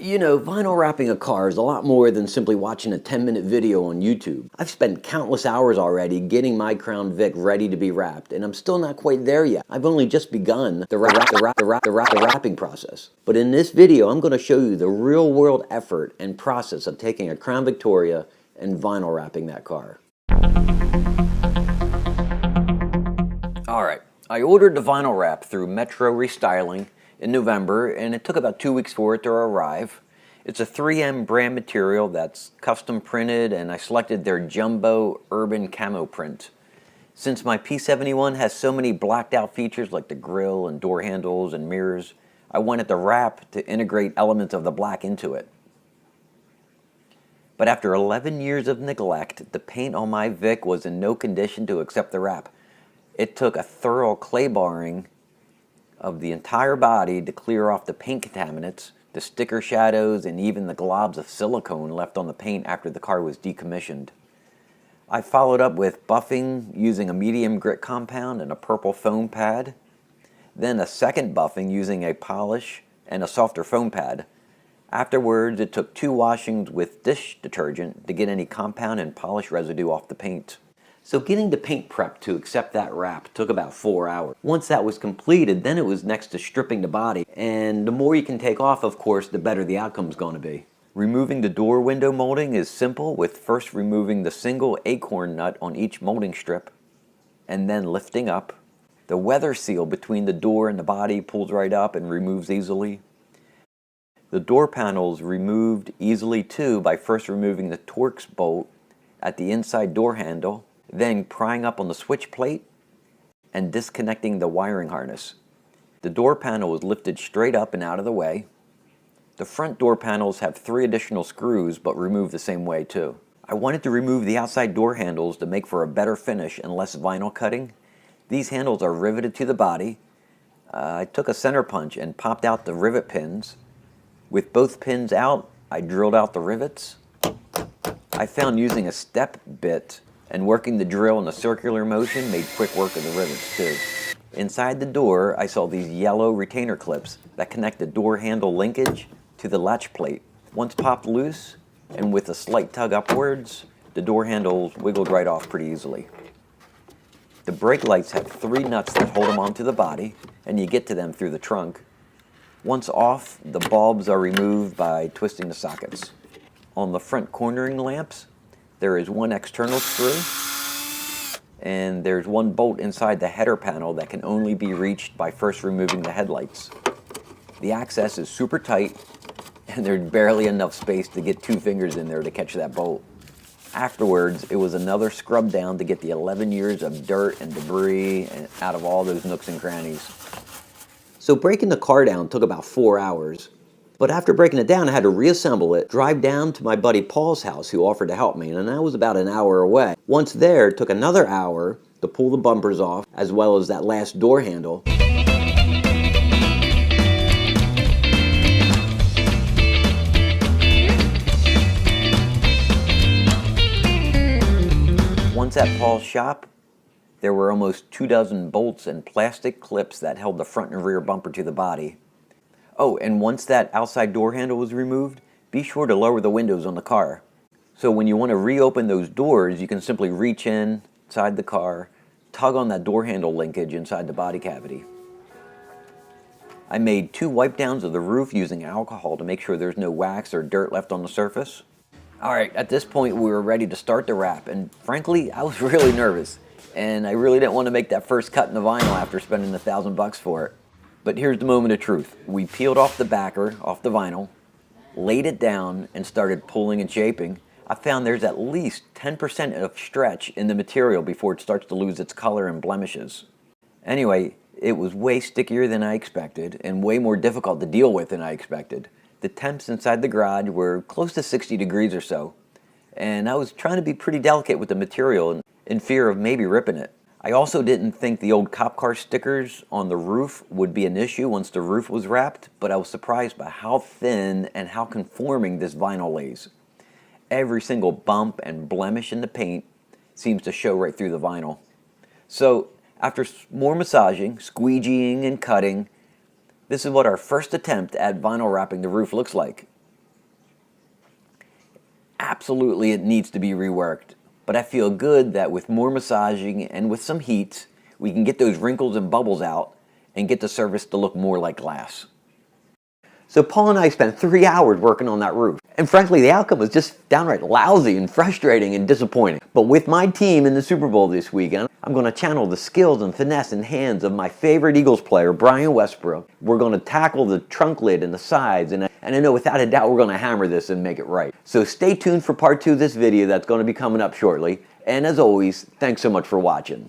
You know, vinyl wrapping a car is a lot more than simply watching a 10-minute video on YouTube. I've spent countless hours already getting my Crown Vic ready to be wrapped, and I'm still not quite there yet. I've only just begun the wrapping process. But in this video, I'm going to show you the real-world effort and process of taking a Crown Victoria and vinyl wrapping that car. Alright, I ordered the vinyl wrap through Metro Restyling in November, and it took about 2 weeks for it to arrive. It's a 3M brand material that's custom printed, and I selected their Jumbo Urban Camo print. Since my P71 has so many blacked out features like the grille and door handles and mirrors, I wanted the wrap to integrate elements of the black into it. But after 11 years of neglect, the paint on my Vic was in no condition to accept the wrap. It took a thorough clay barring of the entire body to clear off the paint contaminants, the sticker shadows, and even the globs of silicone left on the paint after the car was decommissioned. I followed up with buffing using a medium grit compound and a purple foam pad, then a second buffing using a polish and a softer foam pad. Afterwards, it took 2 washings with dish detergent to get any compound and polish residue off the paint. So getting the paint prep to accept that wrap took about 4 hours. Once that was completed, then it was next to stripping the body. And the more you can take off, of course, the better the outcome's going to be. Removing the door window molding is simple, with first removing the single acorn nut on each molding strip, and then lifting up. The weather seal between the door and the body pulls right up and removes easily. The door panels removed easily too by first removing the Torx bolt at the inside door handle, then prying up on the switch plate and disconnecting the wiring harness. The door panel is lifted straight up and out of the way. The front door panels have 3 additional screws, but removed the same way too. I wanted to remove the outside door handles to make for a better finish and less vinyl cutting. These handles are riveted to the body. I took a center punch and popped out the rivet pins. With both pins out, I drilled out the rivets. I found using a step bit and working the drill in a circular motion made quick work of the rivets too. Inside the door, I saw these yellow retainer clips that connect the door handle linkage to the latch plate. Once popped loose, and with a slight tug upwards, the door handles wiggled right off pretty easily. The brake lights have 3 nuts that hold them onto the body, and you get to them through the trunk. Once off, the bulbs are removed by twisting the sockets. On the front cornering lamps, there is 1 external screw, and there's 1 bolt inside the header panel that can only be reached by first removing the headlights. The access is super tight, and there's barely enough space to get 2 fingers in there to catch that bolt. Afterwards, it was another scrub down to get the 11 years of dirt and debris out of all those nooks and crannies. So breaking the car down took about 4 hours. But after breaking it down, I had to reassemble it, drive down to my buddy Paul's house, who offered to help me, and that was about an hour away. Once there, it took another hour to pull the bumpers off, as well as that last door handle. Once at Paul's shop, there were almost 24 bolts and plastic clips that held the front and rear bumper to the body. Oh, and once that outside door handle was removed, be sure to lower the windows on the car. So when you want to reopen those doors, you can simply reach inside the car, tug on that door handle linkage inside the body cavity. I made 2 wipe downs of the roof using alcohol to make sure there's no wax or dirt left on the surface. Alright, at this point we were ready to start the wrap, and frankly, I was really nervous. And I really didn't want to make that first cut in the vinyl after spending $1,000 for it. But here's the moment of truth. We peeled off the backer, off the vinyl, laid it down, and started pulling and shaping. I found there's at least 10% of stretch in the material before it starts to lose its color and blemishes. Anyway, it was way stickier than I expected, and way more difficult to deal with than I expected. The temps inside the garage were close to 60 degrees or so, and I was trying to be pretty delicate with the material in fear of maybe ripping it. I also didn't think the old cop car stickers on the roof would be an issue once the roof was wrapped, but I was surprised by how thin and how conforming this vinyl lays. Every single bump and blemish in the paint seems to show right through the vinyl. So after more massaging, squeegeeing, and cutting, this is what our first attempt at vinyl wrapping the roof looks like. absolutely it needs to be reworked. But I feel good that with more massaging and with some heat, we can get those wrinkles and bubbles out and get the surface to look more like glass. So Paul and I spent 3 hours working on that roof. And frankly, the outcome was just downright lousy and frustrating and disappointing. But with my team in the Super Bowl this weekend, I'm going to channel the skills and finesse and hands of my favorite Eagles player, Brian Westbrook. We're going to tackle the trunk lid and the sides, and I know without a doubt we're going to hammer this and make it right. So stay tuned for part 2 of this video that's going to be coming up shortly. And as always, thanks so much for watching.